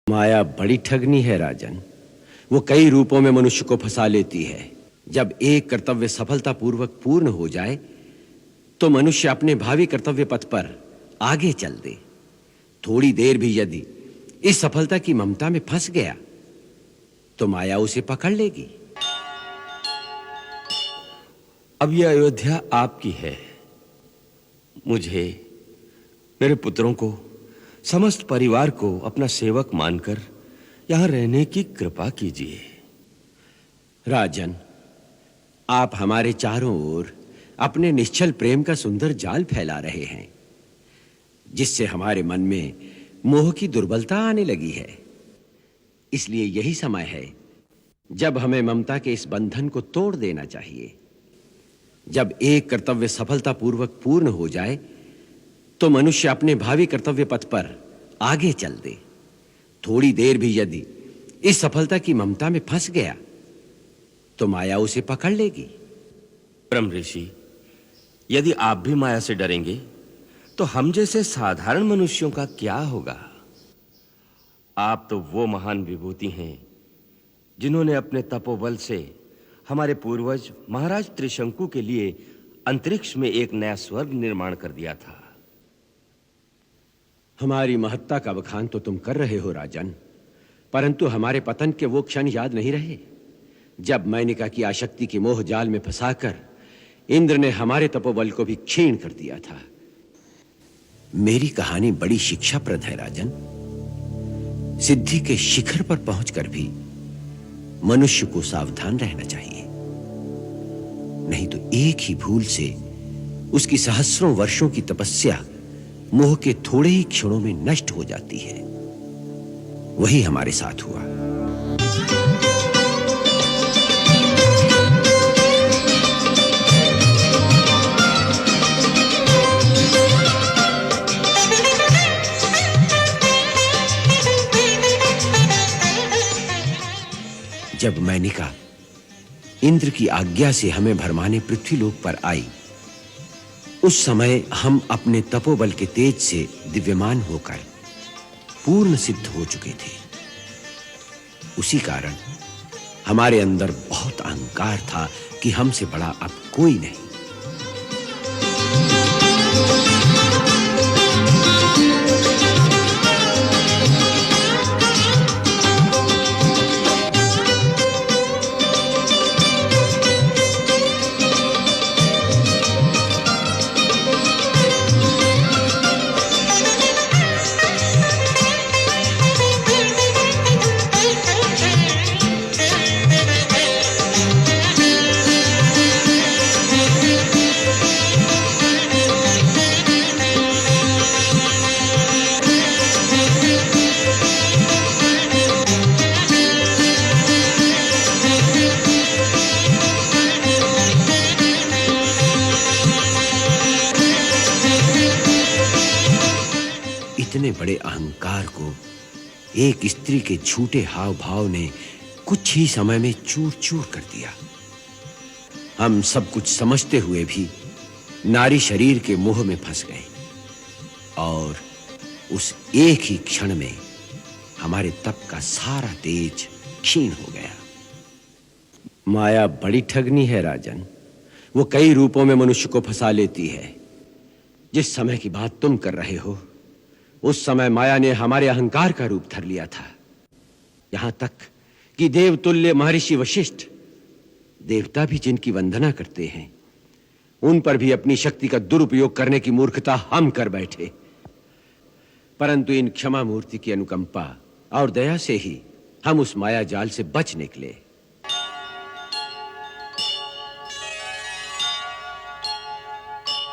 माया बड़ी ठगनी है राजन। वो कई रूपों में मनुष्य को फंसा लेती है। जब एक कर्तव्य सफलतापूर्वक पूर्ण हो जाए तो मनुष्य अपने भावी कर्तव्य पथ पर आगे चल दे। थोड़ी देर भी यदि इस सफलता की ममता में फंस गया तो माया उसे पकड़ लेगी। अब यह अयोध्या आपकी है। मुझे, मेरे पुत्रों को, समस्त परिवार को अपना सेवक मानकर यहां रहने की कृपा कीजिए। राजन, आप हमारे चारों ओर अपने निश्चल प्रेम का सुंदर जाल फैला रहे हैं, जिससे हमारे मन में मोह की दुर्बलता आने लगी है। इसलिए यही समय है जब हमें ममता के इस बंधन को तोड़ देना चाहिए। जब एक कर्तव्य सफलतापूर्वक पूर्ण हो जाए तो मनुष्य अपने भावी कर्तव्य पथ पर आगे चल दे। थोड़ी देर भी यदि इस सफलता की ममता में फंस गया तो माया उसे पकड़ लेगी। ब्रह्म ऋषि, यदि आप भी माया से डरेंगे तो हम जैसे साधारण मनुष्यों का क्या होगा? आप तो वो महान विभूति हैं जिन्होंने अपने तपोबल से हमारे पूर्वज महाराज त्रिशंकु के लिए अंतरिक्ष में एक नया स्वर्ग निर्माण कर दिया था। हमारी महत्ता का बखान तो तुम कर रहे हो राजन, परंतु हमारे पतन के वो क्षण याद नहीं रहे जब मैनिका की आसक्ति के मोह जाल में फंसाकर इंद्र ने हमारे तपोबल को भी क्षीण कर दिया था। मेरी कहानी बड़ी शिक्षाप्रद है राजन। सिद्धि के शिखर पर पहुंचकर भी मनुष्य को सावधान रहना चाहिए, नहीं तो एक ही भूल से उसकी सहस्रों वर्षों की तपस्या मोह के थोड़े ही क्षणों में नष्ट हो जाती है। वही हमारे साथ हुआ। जब मैनिका इंद्र की आज्ञा से हमें भरमाने पृथ्वीलोक पर आई, उस समय हम अपने तपोबल के तेज से दिव्यमान होकर पूर्ण सिद्ध हो चुके थे। उसी कारण हमारे अंदर बहुत अहंकार था कि हमसे बड़ा अब कोई नहीं। इतने बड़े अहंकार को एक स्त्री के झूठे हाव भाव ने कुछ ही समय में चूर चूर कर दिया। हम सब कुछ समझते हुए भी नारी शरीर के मोह में फंस गए और उस एक ही क्षण में हमारे तप का सारा तेज क्षीण हो गया। माया बड़ी ठगनी है राजन। वो कई रूपों में मनुष्य को फंसा लेती है। जिस समय की बात तुम कर रहे हो उस समय माया ने हमारे अहंकार का रूप धर लिया था। यहां तक कि देवतुल्य महर्षि वशिष्ठ, देवता भी जिनकी वंदना करते हैं, उन पर भी अपनी शक्ति का दुरुपयोग करने की मूर्खता हम कर बैठे। परंतु इन क्षमा मूर्ति की अनुकंपा और दया से ही हम उस माया जाल से बच निकले।